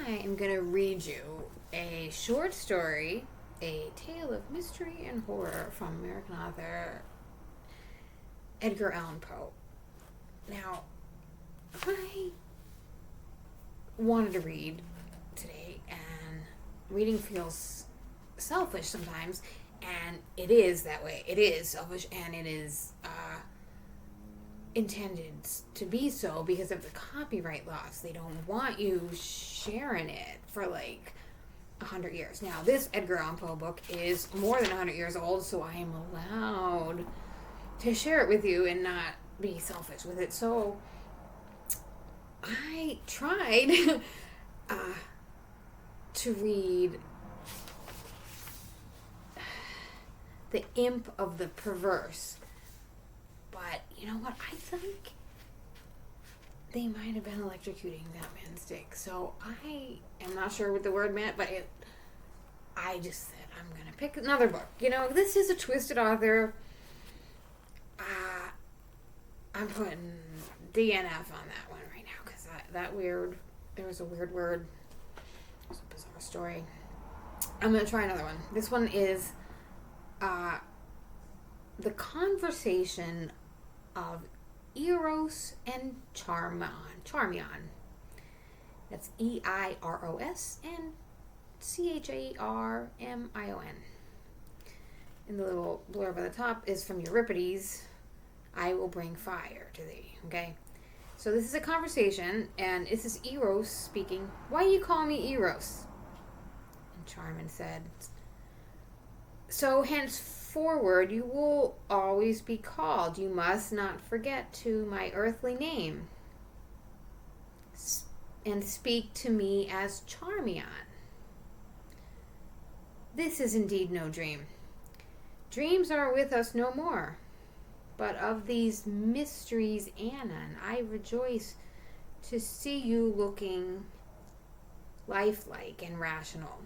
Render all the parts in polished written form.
I am going to read you a short story, a tale of mystery and horror from American author Edgar Allan Poe. Now, I wanted to read today, and reading feels selfish sometimes, and it is that way. It is selfish, and it is intended to be so because of the copyright laws. They don't want you sharing it for like 100 years. Now, this Edgar Allan Poe book is more than 100 years old, so I am allowed to share it with you and not be selfish with it. So I tried to read The Imp of the Perverse. But you know what? I think they might have been electrocuting that man's dick. So I am not sure what the word meant, but I just said I'm going to pick another book. You know, this is a twisted author. I'm putting DNF on that one right now because there was a weird word. It was a bizarre story. I'm going to try another one. This one is The Conversation of Eiros and Charmion. That's Eiros and Charmion. And the little blurb at the top is from Euripides, I will bring fire to thee. Okay? So this is a conversation, and this is Eiros speaking. Why do you call me Eiros? And Charmion said, so henceforward you will always be called. You must not forget to my earthly name, and speak to me as Charmion. This is indeed no dream. Dreams are with us no more. But of these mysteries, Anon, I rejoice to see you looking lifelike and rational.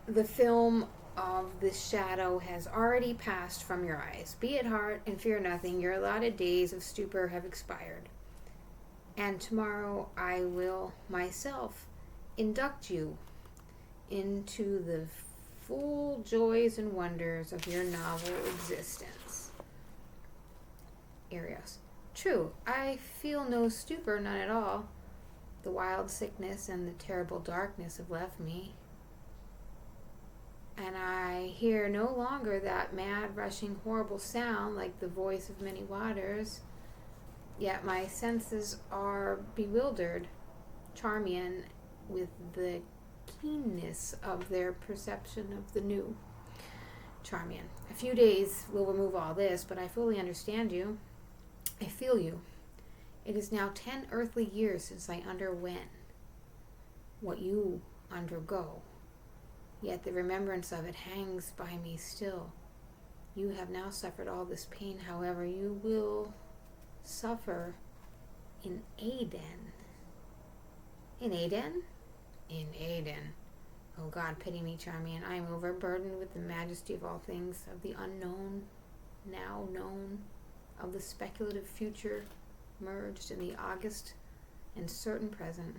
The film of the shadow has already passed from your eyes. Be at heart and fear nothing. Your allotted days of stupor have expired. And tomorrow I will myself induct you into the full joys and wonders of your novel existence. Eiros. True, I feel no stupor, none at all. The wild sickness and the terrible darkness have left me. And I hear no longer that mad, rushing, horrible sound like the voice of many waters. Yet my senses are bewildered, Charmion, with the keenness of their perception of the new. Charmion. A few days will remove all this, but I fully understand you. I feel you. It is now 10 earthly years since I underwent what you undergo. Yet the remembrance of it hangs by me still. You have now suffered all this pain, however, you will suffer in Aden. In Aden? In Aden. Oh God, pity me, Charmion. I am overburdened with the majesty of all things, of the unknown, now known, of the speculative future, merged in the august and certain present.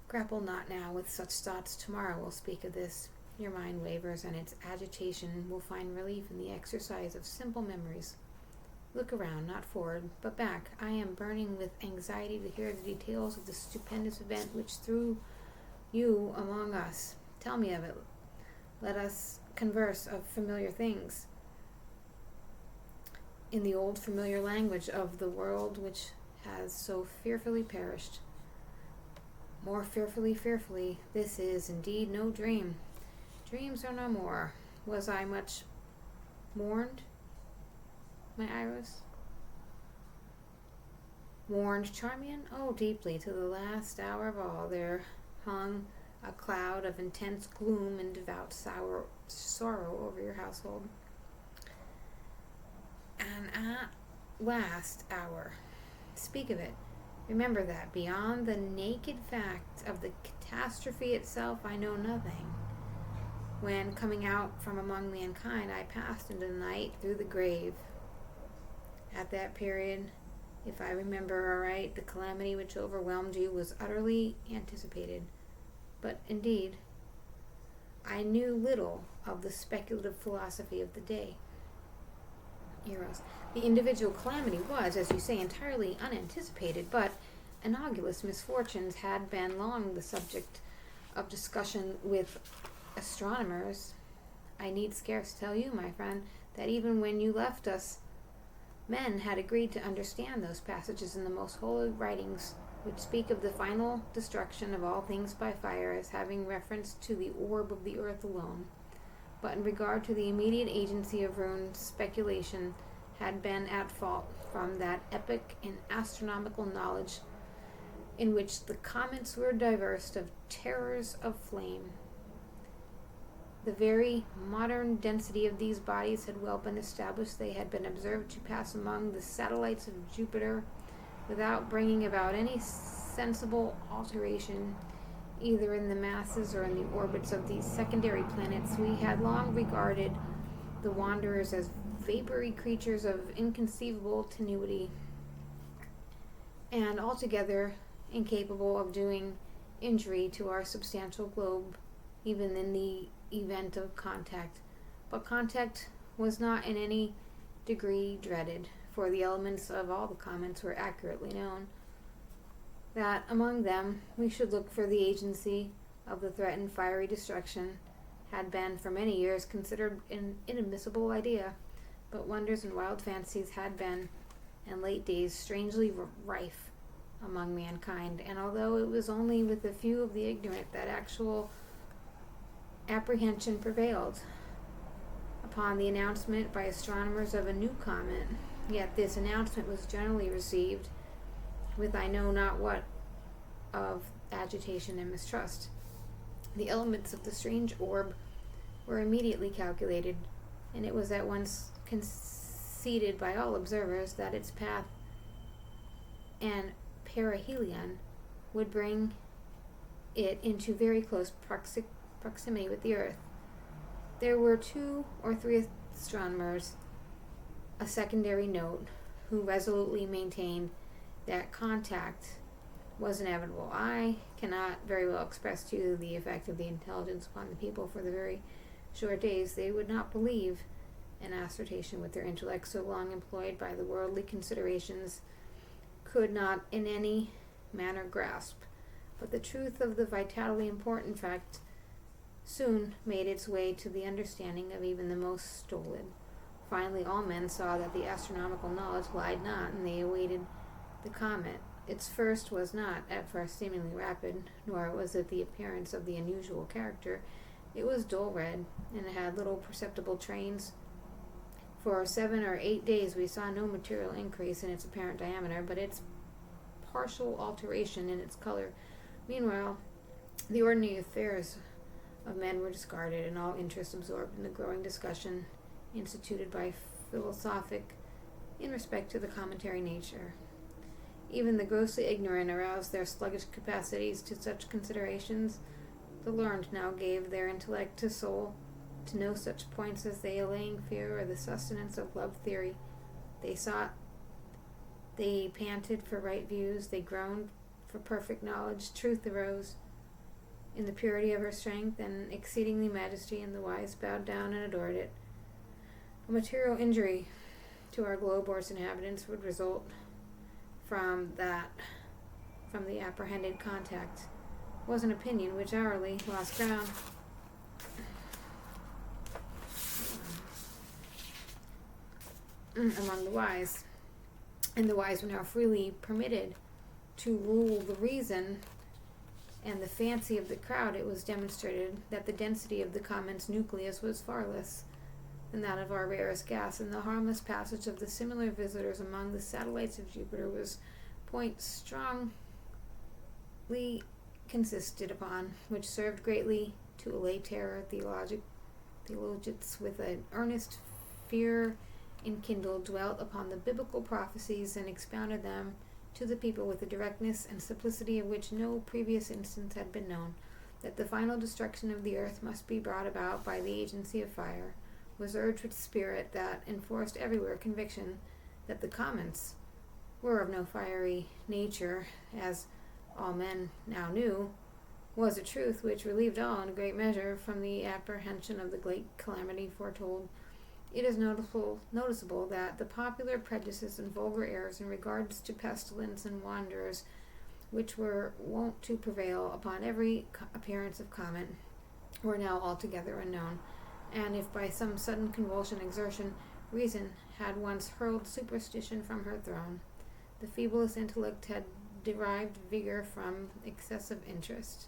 Grapple not now with such thoughts. Tomorrow we'll speak of this. Your mind wavers, and its agitation will find relief in the exercise of simple memories. Look around, not forward, but back. I am burning with anxiety to hear the details of the stupendous event which threw you among us. Tell me of it. Let us converse of familiar things, in the old familiar language of the world which has so fearfully perished. More fearfully, this is indeed no dream. Dreams are no more. Was I much mourned, my Eiros? Warned, Charmion? Oh, deeply, to the last hour of all, there hung a cloud of intense gloom and devout sorrow over your household. And at last hour, speak of it. Remember that beyond the naked fact of the catastrophe itself, I know nothing. When, coming out from among mankind, I passed into the night through the grave. At that period, If I remember aright, the calamity which overwhelmed you was utterly anticipated. But indeed, I knew little of the speculative philosophy of the day. Eiros. The individual calamity was, as you say, entirely unanticipated, but analogous misfortunes had been long the subject of discussion with astronomers. I need scarce tell you, my friend, that even when you left us, men had agreed to understand those passages in the most holy writings which speak of the final destruction of all things by fire as having reference to the orb of the earth alone. But in regard to the immediate agency of ruin, speculation had been at fault from that epoch in astronomical knowledge in which the comets were diverse of terrors of flame. The very modern density of these bodies had well been established. They had been observed to pass among the satellites of Jupiter without bringing about any sensible alteration either in the masses or in the orbits of these secondary planets. We had long regarded the wanderers as vapory creatures of inconceivable tenuity and altogether incapable of doing injury to our substantial globe, even in the event of contact. But contact was not in any degree dreaded, for the elements of all the comets were accurately known. That among them we should look for the agency of the threatened fiery destruction had been for many years considered an inadmissible idea, but wonders and wild fancies had been, in late days, strangely rife among mankind, and although it was only with a few of the ignorant that actual apprehension prevailed upon the announcement by astronomers of a new comet, yet this announcement was generally received with I know not what of agitation and mistrust. The elements of the strange orb were immediately calculated, and it was at once conceded by all observers that its path and perihelion would bring it into very close proximity with the earth. There were 2 or 3 astronomers, a secondary note, who resolutely maintained that contact was inevitable. I cannot very well express to you the effect of the intelligence upon the people for the very short days. They would not believe an assertion with their intellect so long employed by the worldly considerations could not in any manner grasp. But the truth of the vitally important fact soon made its way to the understanding of even the most stolid. Finally, all men saw that the astronomical knowledge lied not, and they awaited the comet. Its first was not, at first, seemingly rapid, nor was it the appearance of the unusual character. It was dull red, and it had little perceptible trains. For 7 or 8 days we saw no material increase in its apparent diameter, but its partial alteration in its color. Meanwhile, the ordinary affairs of men were discarded, and all interest absorbed in the growing discussion instituted by philosophic in respect to the cometary nature. Even the grossly ignorant aroused their sluggish capacities to such considerations. The learned now gave their intellect to soul to know such points as the allaying fear or the sustenance of love theory. They sought, they panted for right views, they groaned for perfect knowledge. Truth arose in the purity of her strength and exceedingly majesty, and the wise bowed down and adored it. A material injury to our globe or its inhabitants would result from the apprehended contact was an opinion which hourly lost ground. Among the wise, and the wise were now freely permitted to rule the reason and the fancy of the crowd. It was demonstrated that the density of the comet's nucleus was far less than that of our rarest gas, and the harmless passage of the similar visitors among the satellites of Jupiter was point strongly consisted upon, which served greatly to allay terror. Theologians with an earnest fear enkindled dwelt upon the biblical prophecies and expounded them to the people with a directness and simplicity of which no previous instance had been known. That the final destruction of the earth must be brought about by the agency of fire was urged with spirit that enforced everywhere conviction that the comets were of no fiery nature, as all men now knew, was a truth which relieved all in a great measure from the apprehension of the great calamity foretold. It is noticeable that the popular prejudices and vulgar errors in regards to pestilence and wanderers, which were wont to prevail upon every appearance of comet, were now altogether unknown, and if by some sudden convulsion exertion reason had once hurled superstition from her throne, the feeblest intellect had derived vigor from excessive interest.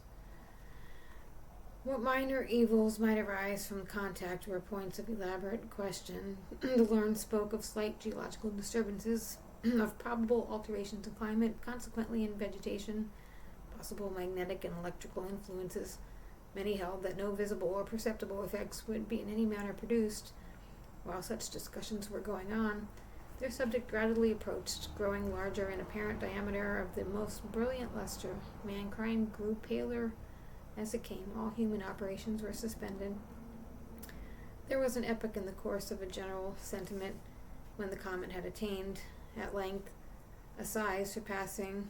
What minor evils might arise from contact were points of elaborate question. The learned spoke of slight geological disturbances, of probable alterations in climate, consequently in vegetation, possible magnetic and electrical influences. Many held that no visible or perceptible effects would be in any manner produced. While such discussions were going on, their subject gradually approached, growing larger in apparent diameter of the most brilliant luster. Mankind grew paler as it came. All human operations were suspended. There was an epoch in the course of a general sentiment when the comet had attained, at length, a size surpassing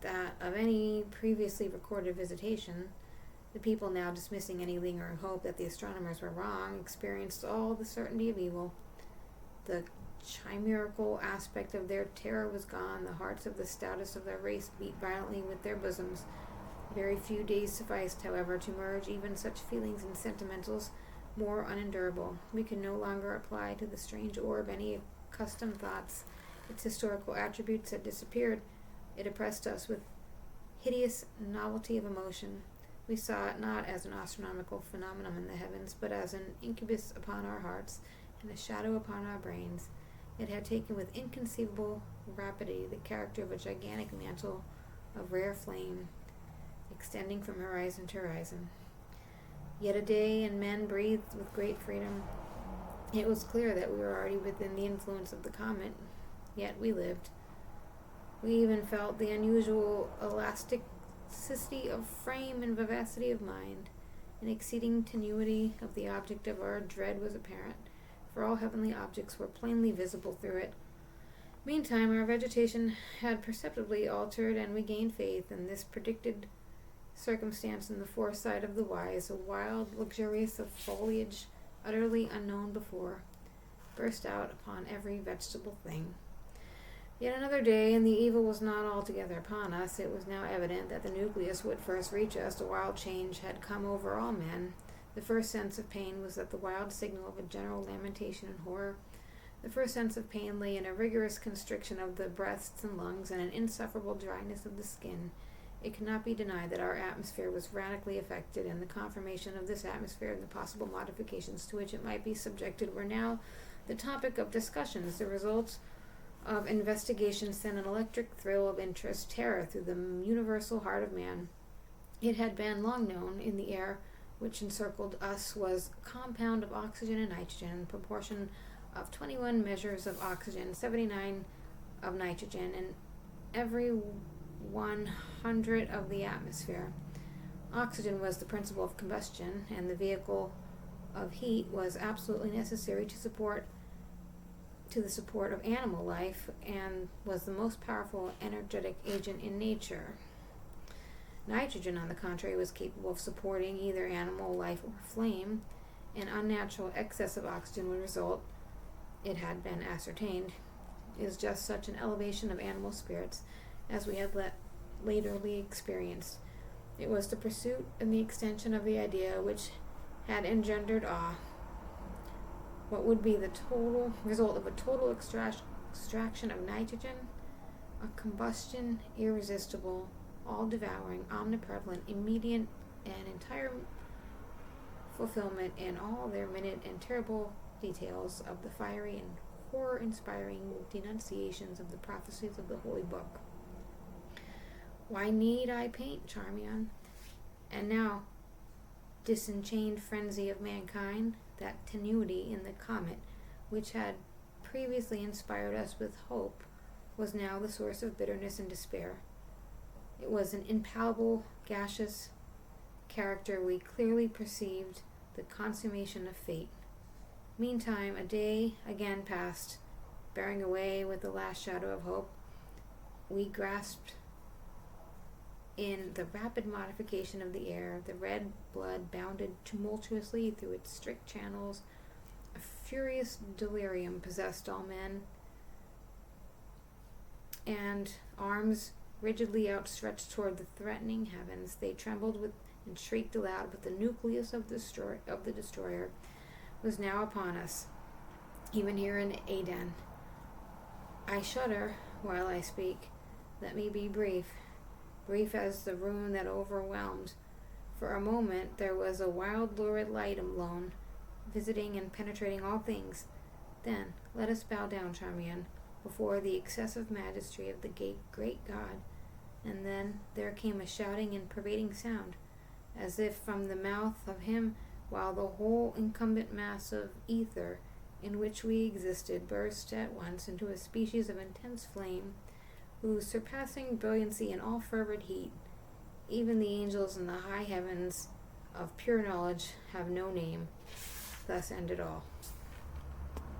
that of any previously recorded visitation. The people, now dismissing any lingering hope that the astronomers were wrong, experienced all the certainty of evil. The chimerical aspect of their terror was gone. The hearts of the stoutest of their race beat violently with their bosoms. Very few days sufficed, however, to merge even such feelings in sentimentals more unendurable. We can no longer apply to the strange orb any accustomed thoughts. Its historical attributes had disappeared. It oppressed us with hideous novelty of emotion. We saw it not as an astronomical phenomenon in the heavens, but as an incubus upon our hearts and a shadow upon our brains. It had taken with inconceivable rapidity the character of a gigantic mantle of rare flame, extending from horizon to horizon. Yet a day, and men breathed with great freedom. It was clear that we were already within the influence of the comet, yet we lived. We even felt the unusual elasticity of frame and vivacity of mind. An exceeding tenuity of the object of our dread was apparent, for all heavenly objects were plainly visible through it. Meantime, our vegetation had perceptibly altered, and we gained faith in this predicted circumstance in the foresight of the wise. A wild luxuriance of foliage, utterly unknown before, burst out upon every vegetable thing. Yet another day, and the evil was not altogether upon us. It was now evident that the nucleus would first reach us. A wild change had come over all men. The first sense of pain was at the wild signal of a general lamentation and horror. The first sense of pain lay in a rigorous constriction of the breasts and lungs, and an insufferable dryness of the skin. It cannot be denied that our atmosphere was radically affected, and the confirmation of this atmosphere and the possible modifications to which it might be subjected were now the topic of discussions. The results of investigation sent an electric thrill of interest, terror through the universal heart of man. It had been long known in the air which encircled us was a compound of oxygen and nitrogen, proportion of 21 measures of oxygen, 79 of nitrogen, and every 100 of the atmosphere. Oxygen was the principle of combustion, and the vehicle of heat was absolutely necessary to the support of animal life, and was the most powerful energetic agent in nature. Nitrogen, on the contrary, was capable of supporting either animal life or flame. An unnatural excess of oxygen would result, it had been ascertained, is just such an elevation of animal spirits as we had latterly experienced. It was the pursuit and the extension of the idea which had engendered awe. What would be the total result of a total extraction of nitrogen? A combustion irresistible, all-devouring, omniprevalent, immediate, and entire fulfillment in all their minute and terrible details of the fiery and horror-inspiring denunciations of the prophecies of the Holy Book. Why need I paint, Charmion? And now, disenchained frenzy of mankind, that tenuity in the comet, which had previously inspired us with hope, was now the source of bitterness and despair. It was an impalpable, gaseous character. We clearly perceived the consummation of fate. Meantime, a day again passed, bearing away with the last shadow of hope, we grasped in the rapid modification of the air. The red blood bounded tumultuously through its strict channels. A furious delirium possessed all men, and arms rigidly outstretched toward the threatening heavens, they trembled with and shrieked aloud. But the nucleus of the destroyer was now upon us, even here in Aden. I shudder while I speak. Let me be brief as the ruin that overwhelmed. For a moment there was a wild lurid light blown, visiting and penetrating all things. Then let us bow down, Charmion, before the excessive majesty of the great God. And then there came a shouting and pervading sound, as if from the mouth of him, while the whole incumbent mass of ether in which we existed burst at once into a species of intense flame, whose surpassing brilliancy and all fervid heat, even the angels in the high heavens of pure knowledge have no name. Thus ended all.